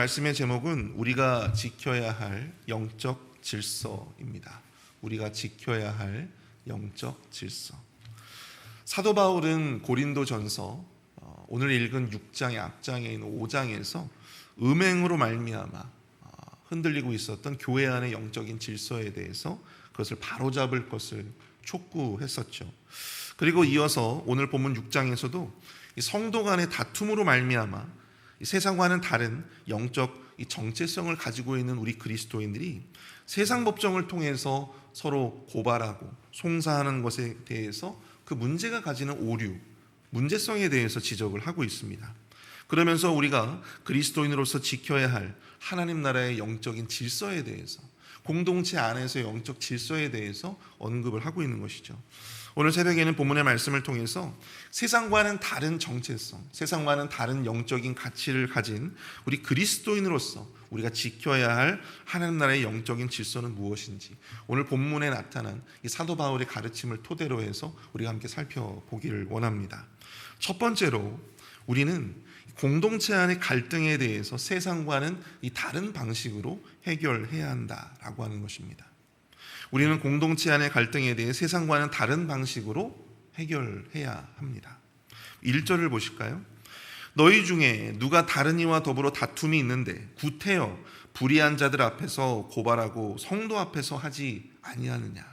말씀의 제목은 우리가 지켜야 할 영적 질서입니다. 우리가 지켜야 할 영적 질서. 사도 바울은 고린도전서 오늘 읽은 6장의 앞장에 있는 5장에서 음행으로 말미암아 흔들리고 있었던 교회 안의 영적인 질서에 대해서 그것을 바로잡을 것을 촉구했었죠. 그리고 이어서 오늘 본문 6장에서도 이 성도 간의 다툼으로 말미암아 이 세상과는 다른 영적 이 정체성을 가지고 있는 우리 그리스도인들이 세상 법정을 통해서 서로 고발하고 송사하는 것에 대해서 그 문제가 가지는 오류, 문제성에 대해서 지적을 하고 있습니다. 그러면서 우리가 그리스도인으로서 지켜야 할 하나님 나라의 영적인 질서에 대해서, 공동체 안에서의 영적 질서에 대해서 언급을 하고 있는 것이죠. 오늘 새벽에는 본문의 말씀을 통해서 세상과는 다른 정체성, 세상과는 다른 영적인 가치를 가진 우리 그리스도인으로서 우리가 지켜야 할 하나님 나라의 영적인 질서는 무엇인지 오늘 본문에 나타난 이 사도 바울의 가르침을 토대로 해서 우리가 함께 살펴보기를 원합니다. 첫 번째로 우리는 공동체 안의 갈등에 대해서 세상과는 이 다른 방식으로 해결해야 한다라고 하는 것입니다. 우리는 공동체 안의 갈등에 대해 세상과는 다른 방식으로 해결해야 합니다. 1절을 보실까요? 너희 중에 누가 다른 이와 더불어 다툼이 있는데 구태여 불의한 자들 앞에서 고발하고 성도 앞에서 하지 아니하느냐.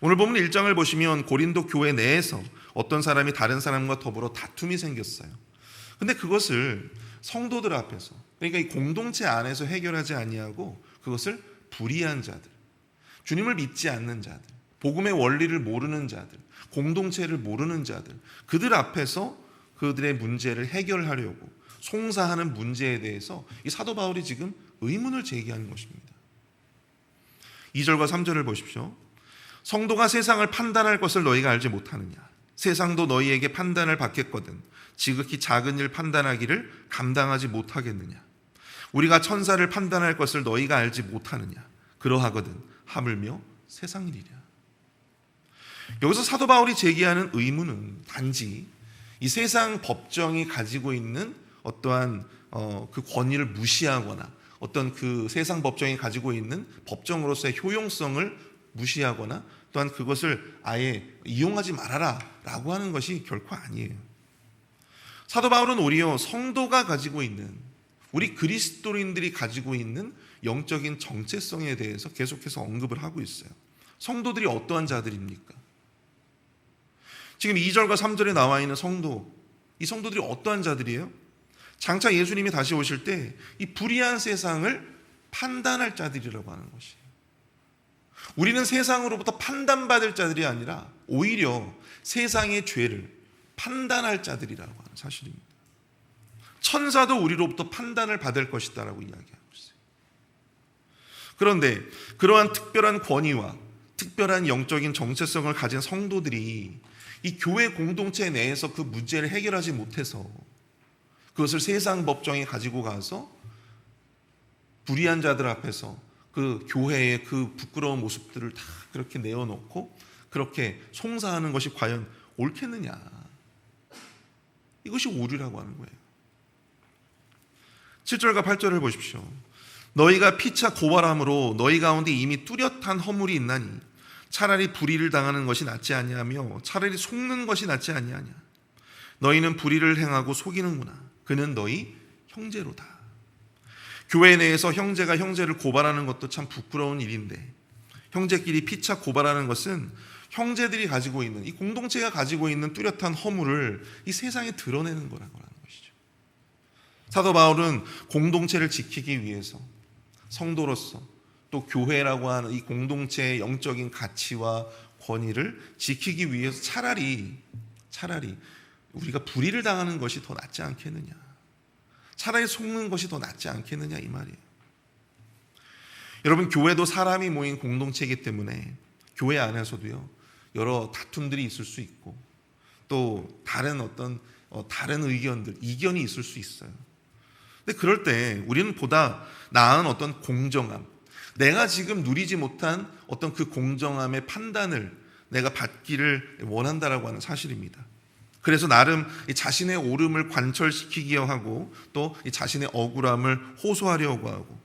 오늘 보면 1장을 보시면 고린도 교회 내에서 어떤 사람이 다른 사람과 더불어 다툼이 생겼어요. 근데 그것을 성도들 앞에서, 그러니까 이 공동체 안에서 해결하지 아니하고 그것을 불의한 자들, 주님을 믿지 않는 자들, 복음의 원리를 모르는 자들, 공동체를 모르는 자들, 그들 앞에서 그들의 문제를 해결하려고 송사하는 문제에 대해서 이 사도 바울이 지금 의문을 제기하는 것입니다. 2절과 3절을 보십시오. 성도가 세상을 판단할 것을 너희가 알지 못하느냐. 세상도 너희에게 판단을 받겠거든 지극히 작은 일 판단하기를 감당하지 못하겠느냐. 우리가 천사를 판단할 것을 너희가 알지 못하느냐. 그러하거든 하물며 세상 일이랴. 여기서 사도 바울이 제기하는 의문은 단지 이 세상 법정이 가지고 있는 어떠한 그 권위를 무시하거나 어떤 그 세상 법정이 가지고 있는 법정으로서의 효용성을 무시하거나 또한 그것을 아예 이용하지 말아라 라고 하는 것이 결코 아니에요. 사도 바울은 오히려 성도가 가지고 있는, 우리 그리스도인들이 가지고 있는 영적인 정체성에 대해서 계속해서 언급을 하고 있어요. 성도들이 어떠한 자들입니까? 지금 2절과 3절에 나와 있는 성도, 이 성도들이 어떠한 자들이에요? 장차 예수님이 다시 오실 때 이 불의한 세상을 판단할 자들이라고 하는 것이에요. 우리는 세상으로부터 판단받을 자들이 아니라 오히려 세상의 죄를 판단할 자들이라고 하는 사실입니다. 천사도 우리로부터 판단을 받을 것이다라고 이야기하고 있어요. 그런데 그러한 특별한 권위와 특별한 영적인 정체성을 가진 성도들이 이 교회 공동체 내에서 그 문제를 해결하지 못해서 그것을 세상 법정에 가지고 가서 불의한 자들 앞에서 그 교회의 그 부끄러운 모습들을 다 그렇게 내어놓고 그렇게 송사하는 것이 과연 옳겠느냐. 이것이 오류라고 하는 거예요. 7절과 8절을 보십시오. 너희가 피차 고발함으로 너희 가운데 이미 뚜렷한 허물이 있나니 차라리 불의를 당하는 것이 낫지 아니하며 차라리 속는 것이 낫지 아니하냐. 너희는 불의를 행하고 속이는구나. 그는 너희 형제로다. 교회 내에서 형제가 형제를 고발하는 것도 참 부끄러운 일인데 형제끼리 피차 고발하는 것은 형제들이 가지고 있는, 이 공동체가 가지고 있는 뚜렷한 허물을 이 세상에 드러내는 거라고 하는 것이죠. 사도 바울은 공동체를 지키기 위해서 성도로서 또 교회라고 하는 이 공동체의 영적인 가치와 권위를 지키기 위해서 차라리 우리가 불의를 당하는 것이 더 낫지 않겠느냐, 차라리 속는 것이 더 낫지 않겠느냐 이 말이에요. 여러분, 교회도 사람이 모인 공동체이기 때문에 교회 안에서도요 여러 다툼들이 있을 수 있고 또 다른 어떤 다른 의견들, 이견이 있을 수 있어요. 근데 그럴 때 우리는 보다 나은 어떤 공정함, 내가 지금 누리지 못한 어떤 그 공정함의 판단을 내가 받기를 원한다라고 하는 사실입니다. 그래서 나름 이 자신의 옳음을 관철시키기 하고 또 이 자신의 억울함을 호소하려고 하고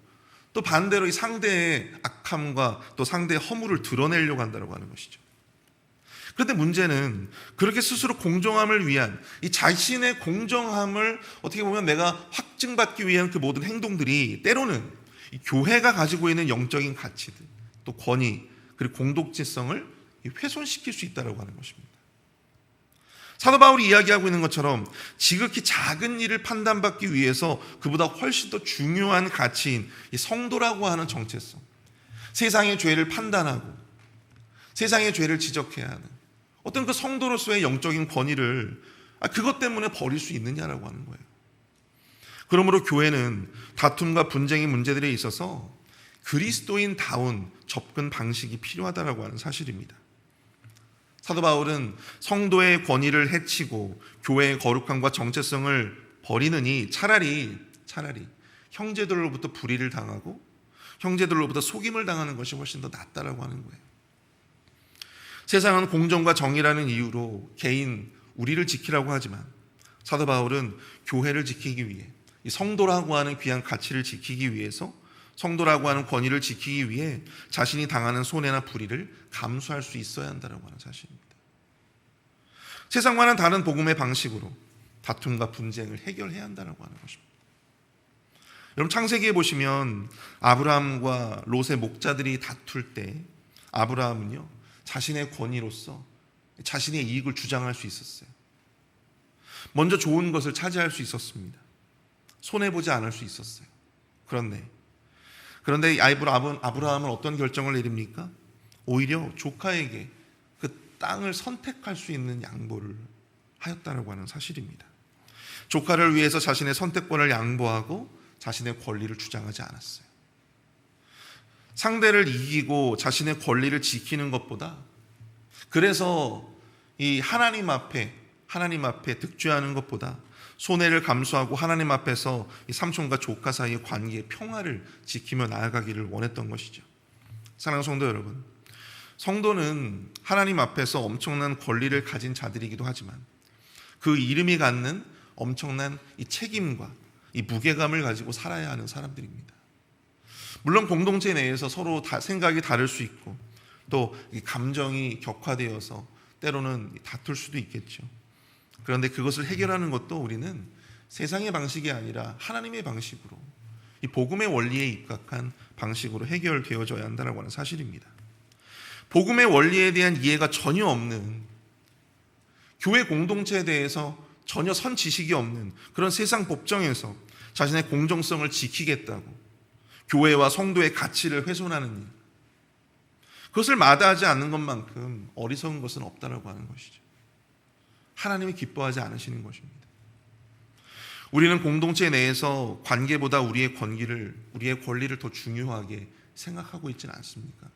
또 반대로 이 상대의 악함과 또 상대의 허물을 드러내려고 한다고 하는 것이죠. 그런데 문제는 그렇게 스스로 공정함을 위한 이 자신의 공정함을 어떻게 보면 내가 확증받기 위한 그 모든 행동들이 때로는 이 교회가 가지고 있는 영적인 가치들 또 권위 그리고 공동체성을 훼손시킬 수 있다고 하는 것입니다. 사도 바울이 이야기하고 있는 것처럼 지극히 작은 일을 판단받기 위해서 그보다 훨씬 더 중요한 가치인 이 성도라고 하는 정체성, 세상의 죄를 판단하고 세상의 죄를 지적해야 하는 어떤 그 성도로서의 영적인 권위를 그것 때문에 버릴 수 있느냐라고 하는 거예요. 그러므로 교회는 다툼과 분쟁의 문제들에 있어서 그리스도인다운 접근 방식이 필요하다라고 하는 사실입니다. 사도 바울은 성도의 권위를 해치고 교회의 거룩함과 정체성을 버리느니 차라리 형제들로부터 불의를 당하고 형제들로부터 속임을 당하는 것이 훨씬 더 낫다라고 하는 거예요. 세상은 공정과 정의라는 이유로 개인 우리를 지키라고 하지만 사도 바울은 교회를 지키기 위해 이 성도라고 하는 귀한 가치를 지키기 위해서 성도라고 하는 권위를 지키기 위해 자신이 당하는 손해나 불의를 감수할 수 있어야 한다고 하는 사실입니다. 세상과는 다른 복음의 방식으로 다툼과 분쟁을 해결해야 한다고 하는 것입니다. 여러분 창세기에 보시면 아브라함과 롯의 목자들이 다툴 때 아브라함은요 자신의 권위로서 자신의 이익을 주장할 수 있었어요. 먼저 좋은 것을 차지할 수 있었습니다. 손해보지 않을 수 있었어요. 그런데 아브라함은 어떤 결정을 내립니까? 오히려 조카에게 그 땅을 선택할 수 있는 양보를 하였다고 하는 사실입니다. 조카를 위해서 자신의 선택권을 양보하고 자신의 권리를 주장하지 않았어요. 상대를 이기고 자신의 권리를 지키는 것보다 그래서 이 하나님 앞에 득죄하는 것보다 손해를 감수하고 하나님 앞에서 이 삼촌과 조카 사이의 관계의 평화를 지키며 나아가기를 원했던 것이죠. 사랑하는 성도 여러분, 성도는 하나님 앞에서 엄청난 권리를 가진 자들이기도 하지만 그 이름이 갖는 엄청난 이 책임과 이 무게감을 가지고 살아야 하는 사람들입니다. 물론 공동체 내에서 서로 생각이 다를 수 있고 또 감정이 격화되어서 때로는 다툴 수도 있겠죠. 그런데 그것을 해결하는 것도 우리는 세상의 방식이 아니라 하나님의 방식으로 이 복음의 원리에 입각한 방식으로 해결되어져야 한다고 하는 사실입니다. 복음의 원리에 대한 이해가 전혀 없는 교회 공동체에 대해서 전혀 선 지식이 없는 그런 세상 법정에서 자신의 공정성을 지키겠다고 교회와 성도의 가치를 훼손하는 일, 그것을 마다하지 않는 것만큼 어리석은 것은 없다라고 하는 것이죠. 하나님이 기뻐하지 않으시는 것입니다. 우리는 공동체 내에서 관계보다 우리의 권리를 더 중요하게 생각하고 있지는 않습니까?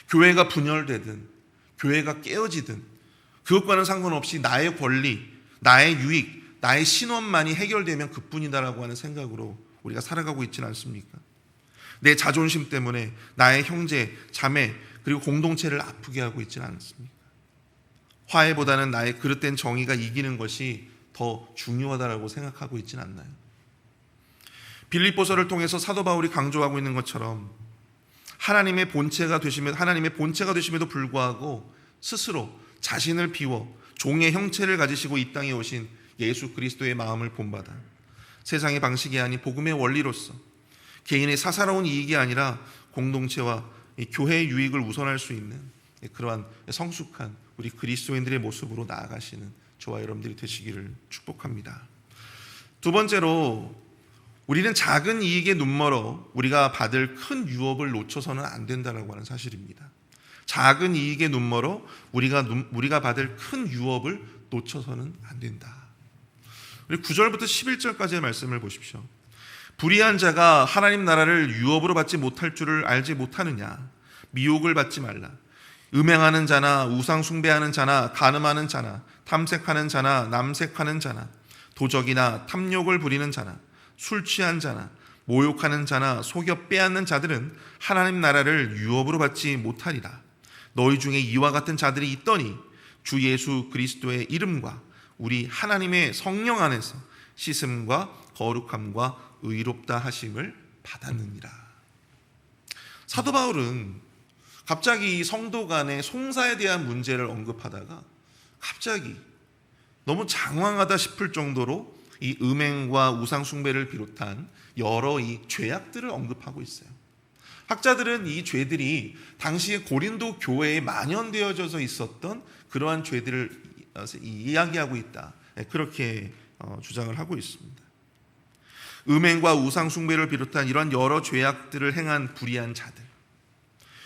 교회가 분열되든 교회가 깨어지든 그것과는 상관없이 나의 권리, 나의 유익, 나의 신원만이 해결되면 그뿐이다라고 하는 생각으로 우리가 살아가고 있지는 않습니까? 내 자존심 때문에 나의 형제, 자매 그리고 공동체를 아프게 하고 있지는 않습니까? 화해보다는 나의 그릇된 정의가 이기는 것이 더 중요하다고 생각하고 있지는 않나요? 빌립보서를 통해서 사도 바울이 강조하고 있는 것처럼 하나님의 본체가 되심에도 불구하고 스스로 자신을 비워 종의 형체를 가지시고 이 땅에 오신 예수 그리스도의 마음을 본받아 세상의 방식이 아닌 복음의 원리로서 개인의 사사로운 이익이 아니라 공동체와 교회의 유익을 우선할 수 있는 그러한 성숙한 우리 그리스도인들의 모습으로 나아가시는 저와 여러분들이 되시기를 축복합니다. 두 번째로 우리는 작은 이익에 눈멀어 우리가 받을 큰 유업을 놓쳐서는 안 된다라고 하는 사실입니다. 작은 이익에 눈멀어 우리가 받을 큰 유업을 놓쳐서는 안 된다. 우리 9절부터 11절까지의 말씀을 보십시오. 불의한 자가 하나님 나라를 유업으로 받지 못할 줄을 알지 못하느냐. 미혹을 받지 말라. 음행하는 자나 우상 숭배하는 자나 간음하는 자나 탐색하는 자나 남색하는 자나 도적이나 탐욕을 부리는 자나 술 취한 자나 모욕하는 자나 속여 빼앗는 자들은 하나님 나라를 유업으로 받지 못하리라. 너희 중에 이와 같은 자들이 있더니 주 예수 그리스도의 이름과 우리 하나님의 성령 안에서 씻음과 거룩함과 의롭다 하심을 받았느니라. 사도 바울은 갑자기 성도 간의 송사에 대한 문제를 언급하다가 갑자기 너무 장황하다 싶을 정도로 이 음행과 우상 숭배를 비롯한 여러 이 죄악들을 언급하고 있어요. 학자들은 이 죄들이 당시에 고린도 교회에 만연되어져 있었던 그러한 죄들을 이야기하고 있다, 그렇게 주장을 하고 있습니다. 음행과 우상 숭배를 비롯한 이런 여러 죄악들을 행한 불의한 자들,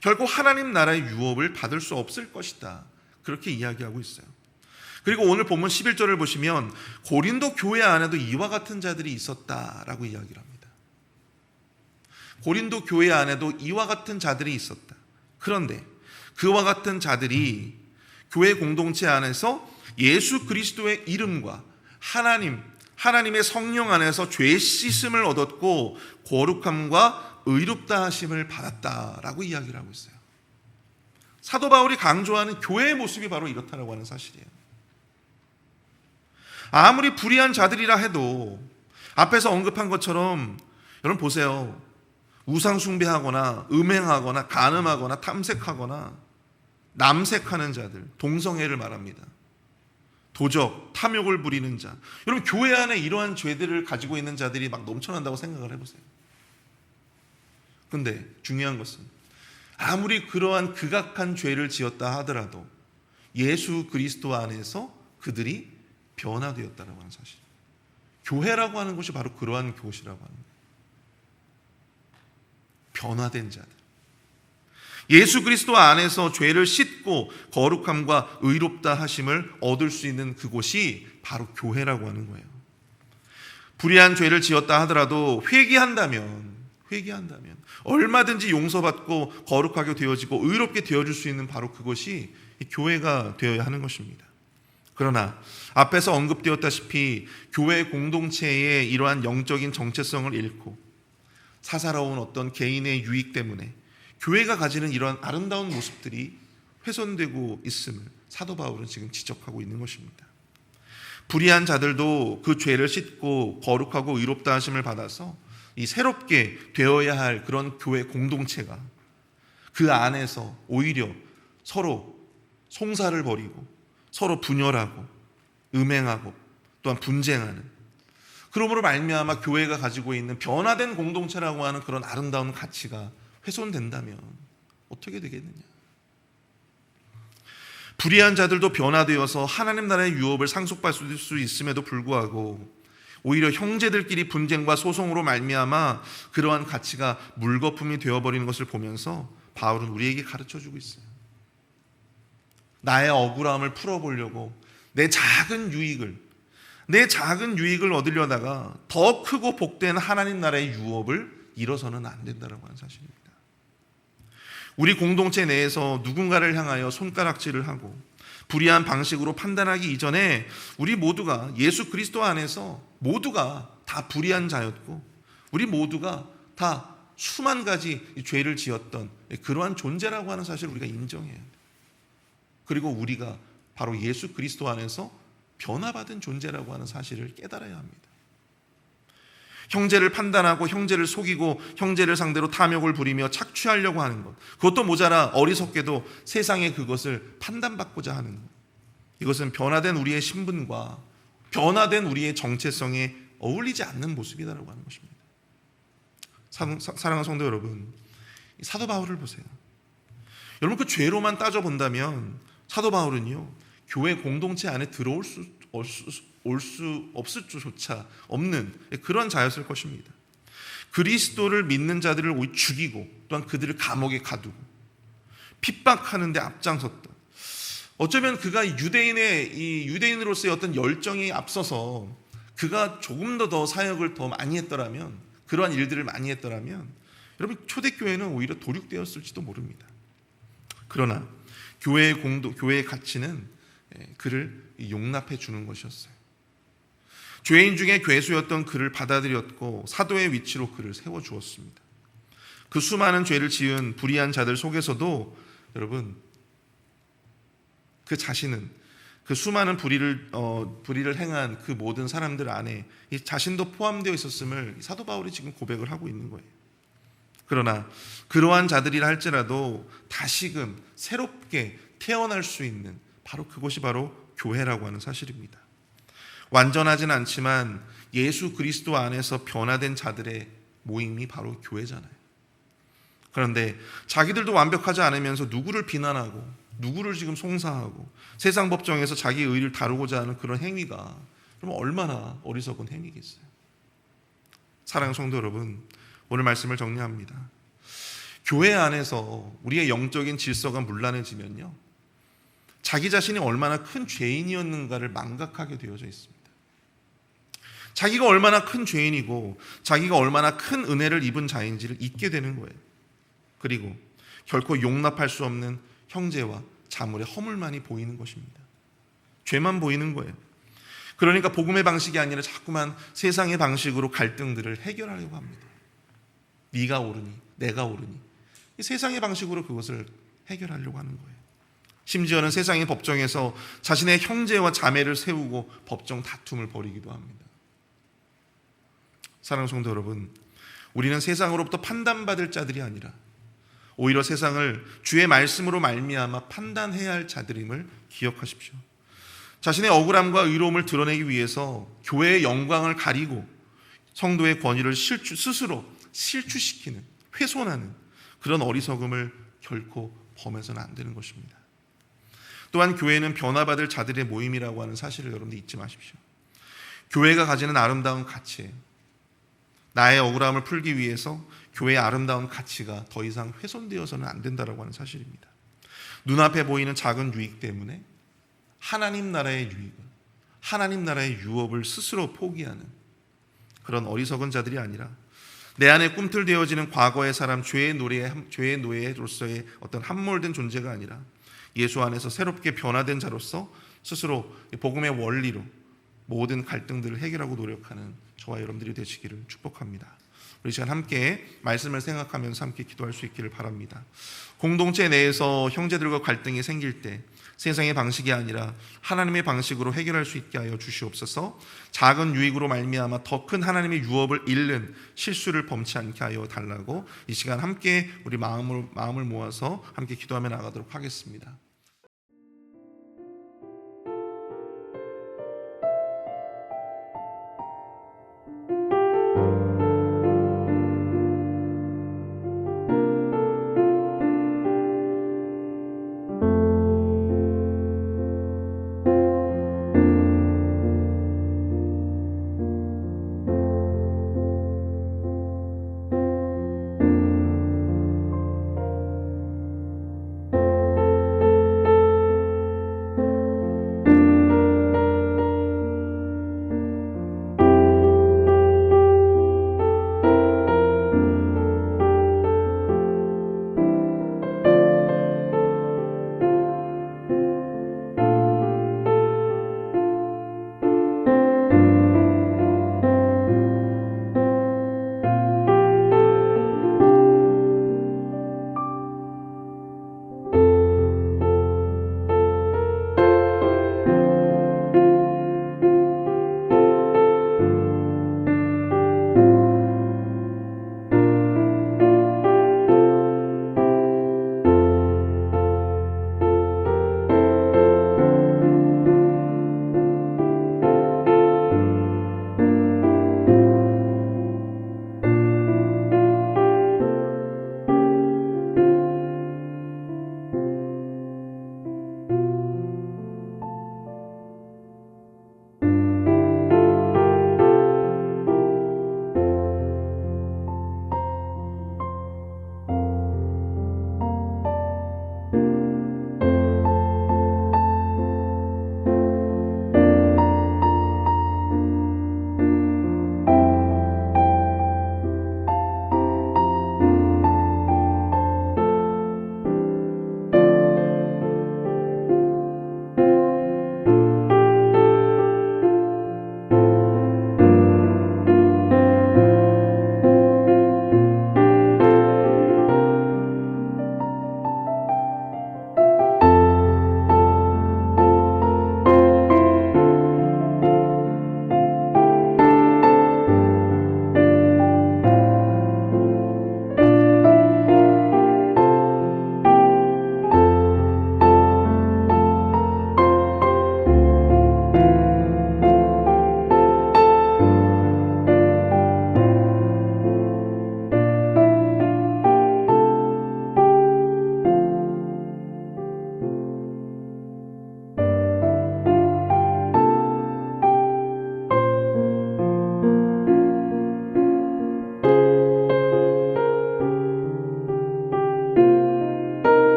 결국 하나님 나라의 유업을 받을 수 없을 것이다, 그렇게 이야기하고 있어요. 그리고 오늘 본문 11절을 보시면 고린도 교회 안에도 이와 같은 자들이 있었다라고 이야기를 합니다. 고린도 교회 안에도 이와 같은 자들이 있었다. 그런데 그와 같은 자들이 교회 공동체 안에서 예수 그리스도의 이름과 하나님의 성령 안에서 죄 씻음을 얻었고 거룩함과 의롭다 하심을 받았다라고 이야기를 하고 있어요. 사도 바울이 강조하는 교회의 모습이 바로 이렇다라고 하는 사실이에요. 아무리 불의한 자들이라 해도 앞에서 언급한 것처럼 여러분 보세요. 우상 숭배하거나 음행하거나 간음하거나 탐색하거나 남색하는 자들, 동성애를 말합니다. 도적, 탐욕을 부리는 자. 여러분 교회 안에 이러한 죄들을 가지고 있는 자들이 막 넘쳐난다고 생각을 해보세요. 근데 중요한 것은 아무리 그러한 극악한 죄를 지었다 하더라도 예수 그리스도 안에서 그들이 변화되었다라고 하는 사실. 교회라고 하는 것이 바로 그러한 곳이라고 하는 거예요. 변화된 자들. 예수 그리스도 안에서 죄를 씻고 거룩함과 의롭다 하심을 얻을 수 있는 그곳이 바로 교회라고 하는 거예요. 불의한 죄를 지었다 하더라도 회개한다면 얼마든지 용서받고 거룩하게 되어지고 의롭게 되어질 수 있는 바로 그것이 교회가 되어야 하는 것입니다. 그러나 앞에서 언급되었다시피 교회 공동체의 이러한 영적인 정체성을 잃고 사사로운 어떤 개인의 유익 때문에 교회가 가지는 이러한 아름다운 모습들이 훼손되고 있음을 사도 바울은 지금 지적하고 있는 것입니다. 불의한 자들도 그 죄를 씻고 거룩하고 의롭다 하심을 받아서 이 새롭게 되어야 할 그런 교회 공동체가 그 안에서 오히려 서로 송사를 벌이고 서로 분열하고 음행하고 또한 분쟁하는, 그러므로 말미암아 교회가 가지고 있는 변화된 공동체라고 하는 그런 아름다운 가치가 훼손된다면 어떻게 되겠느냐. 불의한 자들도 변화되어서 하나님 나라의 유업을 상속받을 수 있음에도 불구하고 오히려 형제들끼리 분쟁과 소송으로 말미암아 그러한 가치가 물거품이 되어버리는 것을 보면서 바울은 우리에게 가르쳐주고 있어요. 나의 억울함을 풀어보려고 내 작은 유익을 얻으려다가 더 크고 복된 하나님 나라의 유업을 잃어서는 안 된다는 사실입니다. 우리 공동체 내에서 누군가를 향하여 손가락질을 하고 불의한 방식으로 판단하기 이전에 우리 모두가 예수 그리스도 안에서 모두가 다 불의한 자였고 우리 모두가 다 수만 가지 죄를 지었던 그러한 존재라고 하는 사실을 우리가 인정해야 돼요. 그리고 우리가 바로 예수 그리스도 안에서 변화받은 존재라고 하는 사실을 깨달아야 합니다. 형제를 판단하고 형제를 속이고 형제를 상대로 탐욕을 부리며 착취하려고 하는 것, 그것도 모자라 어리석게도 세상에 그것을 판단받고자 하는 것, 이것은 변화된 우리의 신분과 변화된 우리의 정체성에 어울리지 않는 모습이다라고 하는 것입니다. 사랑하는 성도 여러분, 사도 바울을 보세요. 여러분 그 죄로만 따져본다면 사도 바울은요 교회 공동체 안에 들어올 수 없을 조차 없는 그런 자였을 것입니다. 그리스도를 믿는 자들을 오히 죽이고 또한 그들을 감옥에 가두고 핍박하는 데 앞장섰던, 어쩌면 그가 유대인으로서의 어떤 열정이 앞서서 그가 조금 더 사역을 더 많이 했더라면, 그러한 일들을 많이 했더라면 여러분 초대교회는 오히려 도륙되었을지도 모릅니다. 그러나 교회의 가치는 그를 용납해 주는 것이었어요. 죄인 중에 괴수였던 그를 받아들였고 사도의 위치로 그를 세워주었습니다. 그 수많은 죄를 지은 불의한 자들 속에서도 여러분 그 자신은 그 수많은 불의를 행한 그 모든 사람들 안에 이 자신도 포함되어 있었음을 사도 바울이 지금 고백을 하고 있는 거예요. 그러나 그러한 자들이라 할지라도 다시금 새롭게 태어날 수 있는 그것이 바로 교회라고 하는 사실입니다. 완전하진 않지만 예수 그리스도 안에서 변화된 자들의 모임이 바로 교회잖아요. 그런데 자기들도 완벽하지 않으면서 누구를 비난하고 누구를 지금 송사하고 세상 법정에서 자기 의를 다루고자 하는 그런 행위가 그럼 얼마나 어리석은 행위겠어요. 사랑하는 성도 여러분, 오늘 말씀을 정리합니다. 교회 안에서 우리의 영적인 질서가 문란해지면요, 자기 자신이 얼마나 큰 죄인이었는가를 망각하게 되어져 있습니다. 자기가 얼마나 큰 죄인이고 자기가 얼마나 큰 은혜를 입은 자인지를 잊게 되는 거예요. 그리고 결코 용납할 수 없는 형제와 자물의 허물만이 보이는 것입니다. 죄만 보이는 거예요. 그러니까 복음의 방식이 아니라 자꾸만 세상의 방식으로 갈등들을 해결하려고 합니다. 네가 옳으니 내가 옳으니, 이 세상의 방식으로 그것을 해결하려고 하는 거예요. 심지어는 세상의 법정에서 자신의 형제와 자매를 세우고 법정 다툼을 벌이기도 합니다. 사랑하는 성도 여러분, 우리는 세상으로부터 판단받을 자들이 아니라 오히려 세상을 주의 말씀으로 말미암아 판단해야 할 자들임을 기억하십시오. 자신의 억울함과 의로움을 드러내기 위해서 교회의 영광을 가리고 성도의 권위를 스스로 실추시키는, 훼손하는 그런 어리석음을 결코 범해서는 안 되는 것입니다. 또한 교회는 변화받을 자들의 모임이라고 하는 사실을 여러분들 잊지 마십시오. 교회가 가지는 아름다운 가치예요. 나의 억울함을 풀기 위해서 교회의 아름다운 가치가 더 이상 훼손되어서는 안 된다고 하는 사실입니다. 눈앞에 보이는 작은 유익 때문에 하나님 나라의 유익을, 하나님 나라의 유업을 스스로 포기하는 그런 어리석은 자들이 아니라 내 안에 꿈틀대어지는 과거의 사람, 죄의 노예로서의 어떤 함몰된 존재가 아니라 예수 안에서 새롭게 변화된 자로서 스스로 복음의 원리로 모든 갈등들을 해결하고 노력하는 저와 여러분들이 되시기를 축복합니다. 우리 시간 함께 말씀을 생각하면서 함께 기도할 수 있기를 바랍니다. 공동체 내에서 형제들과 갈등이 생길 때 세상의 방식이 아니라 하나님의 방식으로 해결할 수 있게 하여 주시옵소서. 작은 유익으로 말미암아 더 큰 하나님의 유업을 잃는 실수를 범치 않게 하여 달라고 이 시간 함께 우리 마음을 모아서 함께 기도하며 나가도록 하겠습니다.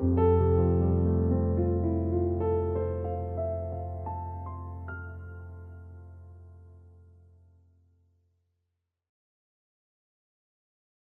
주옵소서.